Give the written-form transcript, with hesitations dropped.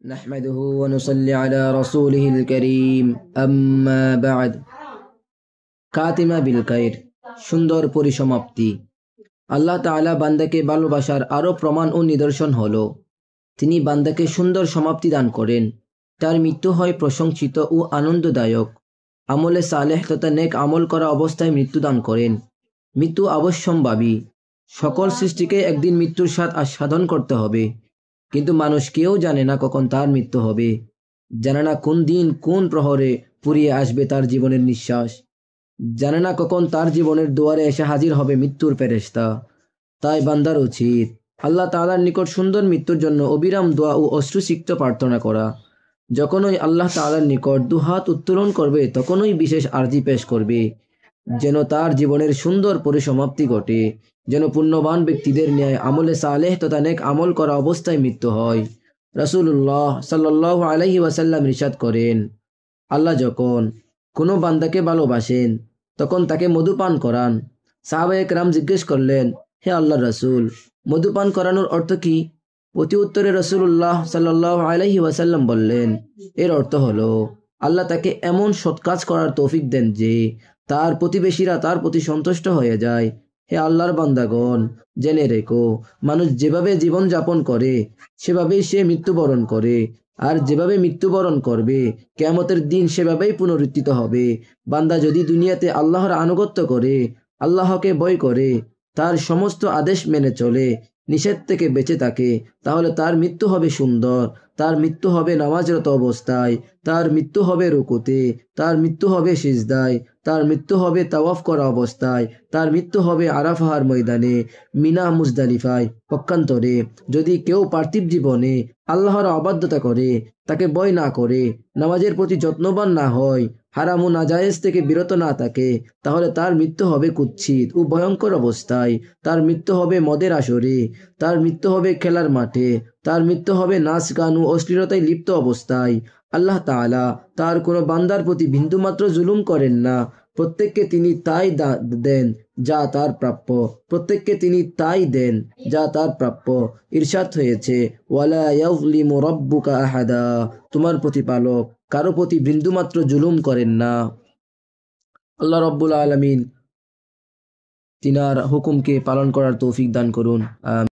نحمده ونصلي على رسوله الكريم أما بعد খাতিমা বিল খাইর সুন্দর পরিসমাপ্তি। আল্লাহ তাআলা বান্দাকে ভালোবাসার আরো প্রমাণ ও নিদর্শন হলো তিনি বান্দাকে সুন্দর সমাপ্তি দান করেন। তার মৃত্যু হয় প্রশংসিত ও আনন্দদায়ক। আমলে সালেহ তথা নেক আমল করা অবস্থায় মৃত্যু দান করেন। মৃত্যু অবশ্যম্ভাবী। সকল সৃষ্টিকে একদিন মৃত্যুর স্বাদ আস্বাদন করতে হবে, কিন্তু মানুষ কেউ জানে না কখন তার মৃত্যু হবে, জানে না কোন দিন কোন প্রহরে ফুরিয়ে আসবে তার জীবনের নিঃশ্বাস, জানে না কখন তার জীবনের দুয়ারে এসে হাজির হবে মৃত্যুর ফেরেশতা। তাই বান্দার উচিত আল্লাহ তাআলার নিকট সুন্দর মৃত্যুর জন্য অবিরাম দোয়া ও অশ্রুসিক্ত প্রার্থনা করা। যখনই আল্লাহ তাআলার নিকট দুহাত উত্তোলন করবে তখনই বিশেষ আরজি পেশ করবে, যেন তার জীবনের সুন্দর পরিসমাপ্তি ঘটে, যেন পুণ্যবান ব্যক্তিদের ন্যায় আমলে সালেহ তথা নেক আমল করা অবস্থায় মৃত্যু হয়। রাসূলুল্লাহ সাল্লাল্লাহু আলাইহি ওয়াসাল্লাম ইরশাদ করেন, আল্লাহ যখন কোনো বান্দাকে ভালোবাসেন তখন তাকে মধুপান করান। সাহাবায়ে কেরাম জিজ্ঞেস করলেন, হে আল্লাহর রাসূল, মধুপান করানোর অর্থ কি? প্রতি উত্তরে রাসূলুল্লাহ সাল্লাল্লাহু আলাইহি ওয়াসাল্লাম বললেন, এর অর্থ হলো আল্লাহ তাকে এমন সৎ কাজ করার তৌফিক দেন যে তার প্রতিবেশীরা তার প্রতি সন্তুষ্ট হয়ে যায়। হে আল্লাহর বান্দাগণ, জেনে রেখো, মানুষ যেভাবে জীবন যাপন করে সেভাবেই সে মৃত্যুবরণ করে, আর যেভাবে মৃত্যুবরণ করবে কিয়ামতের দিন সেভাবেই পুনরুত্থিত হবে। বান্দা যদি দুনিয়াতে আল্লাহর আনুগত্য করে, আল্লাহকে ভয় করে, তার সমস্ত আদেশ মেনে চলে, নিষেধ থেকে বেঁচে থাকে, তাহলে তার মৃত্যু হবে সুন্দর। তার মৃত্যু হবে নামাজরত অবস্থায়, তার মৃত্যু হবে রুকুতে, তার মৃত্যু হবে সিজদায়, তার মৃত্যু হবে তাওয়াফ করা অবস্থায়, তার মৃত্যু হবে আরাফাহার ময়দানে, মিনা মুজদালিফায়। পক্ষান্তরে যদি কেউ পার্থিব জীবনে আল্লাহর অবাধ্যতা করে, তাকে ভয় না করে, নামাজের প্রতি যত্নবান না হয়, হারাম ও নাজায়েজ থেকে বিরত না থাকে, তাহলে তার মৃত্যু হবে কুৎসিত ও ভয়ঙ্কর অবস্থায়। তার মৃত্যু হবে মদের আসরে, তার মৃত্যু হবে খেলার মাঠে, তার মৃত্যু হবে নাচ গান ও অশ্লীলতায় লিপ্ত অবস্থায়। আল্লাহ তাআলা তার কোনো বান্দার প্রতি বিন্দুমাত্র জুলুম করেন না। প্রত্যেককে তিনি তাই দেন যা তার প্রাপ্য, প্রত্যেককে তিনি তাই দেন যা তার প্রাপ্য। ইরশাদ হয়েছে, ওয়ালা ইয়াযলিমু রাব্বুকা আহাদা, তোমার প্রতিপালক কারো প্রতি বিন্দুমাত্র জুলুম করেন না। আল্লাহ রাব্বুল আলামিন তিনার হুকুমকে পালন করার তৌফিক দান করুন।